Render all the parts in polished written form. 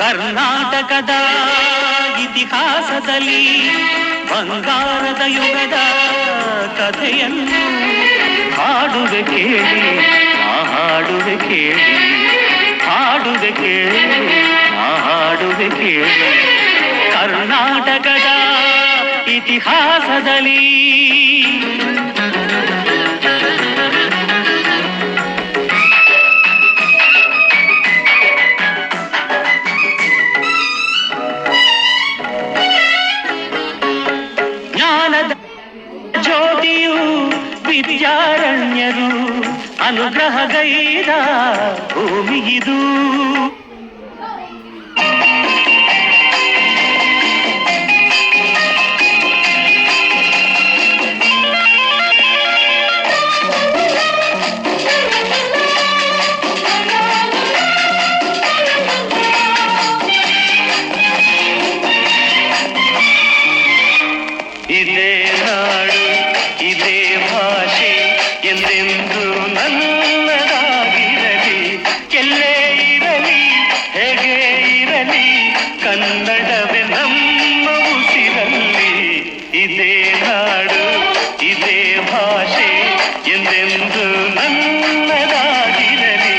ಕರ್ನಾಟಕದ ಇತಿಹಾಸದಲ್ಲಿ ಬಂಗಾರದ ಯುಗದ ಕಥೆಯನ್ನು ಹಾಡುವೆ ಕೇಳಿ, ಹಾಡುವೆ ಕೇಳಿ, ಹಾಡುವೆ ಕೇಳಿ, ಹಾಡುವೆ ಕೇಳಿ. ಕರ್ನಾಟಕದ ಇತಿಹಾಸದಲ್ಲಿ ಜ್ಯೋತಿಯು ವಿದ್ಯಾರಣ್ಯರು ಅನುಗ್ರಹಗೈದ ಭೂಮಿ ಇದು. ಇದೇ ನಾಡು ಇದೇ ಭಾಷೆ ಎಂದೆಂದು ನನ್ನದಾಗಿರಲಿ, ಎಲ್ಲೇ ಇರಲಿ ಹೇಗೆ ಇರಲಿ ಕನ್ನಡವೇ ನಮ್ಮ ಉಸಿರಲ್ಲಿ. ಇದೇ ನಾಡು ಇದೇ ಭಾಷೆ ಎಂದೆಂದು ನನ್ನದಾಗಿರಲಿ,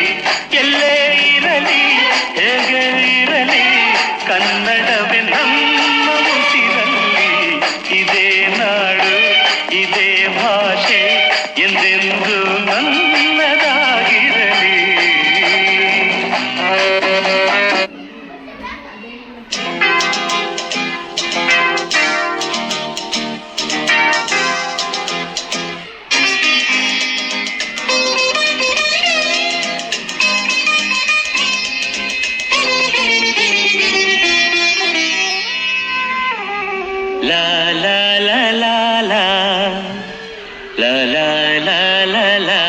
ಎಲ್ಲೇ ಇರಲಿ ಹೇಗೆ ಇರಲಿ ಕನ್ನಡವೇ ನಮ್ಮ ಉಸಿರಲ್ಲಿ. ಇದೇ ನಾಡು ಇದೇ ಭಾಷೆ ಎಂದೆಂದು ನನ್ನದಾಗಿರಲಿ. ಲಾ ಲಾ ಲಾ ಲಾ ಲಾ ಲಾ ಲಾ ಲಾ ಲಾ ಲಾ.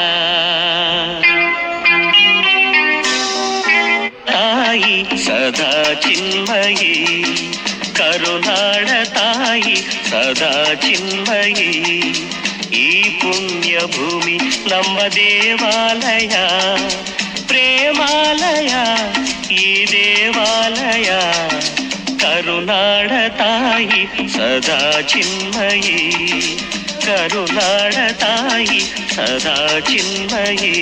ತಾಯಿ ಸದಾ ಚಿನ್ಮಯಿ, ಕರುನಾಡ ತಾಯಿ ಸದಾ ಚಿನ್ಮಯಿ. ಈ ಪುಣ್ಯ ಭೂಮಿ ನಮ್ಮ ದೇವಾಲಯ, ಪ್ರೇಮಾಲಯ ಈ ದೇವಾಲಯ. ಕರುನಾಡ ತಾಯಿ ಸದಾ ಚಿನ್ಮಯಿ, ಕರುನಾಡ ತಾಯಿ ಸದಾ ಚಿನ್ಮಯಿ.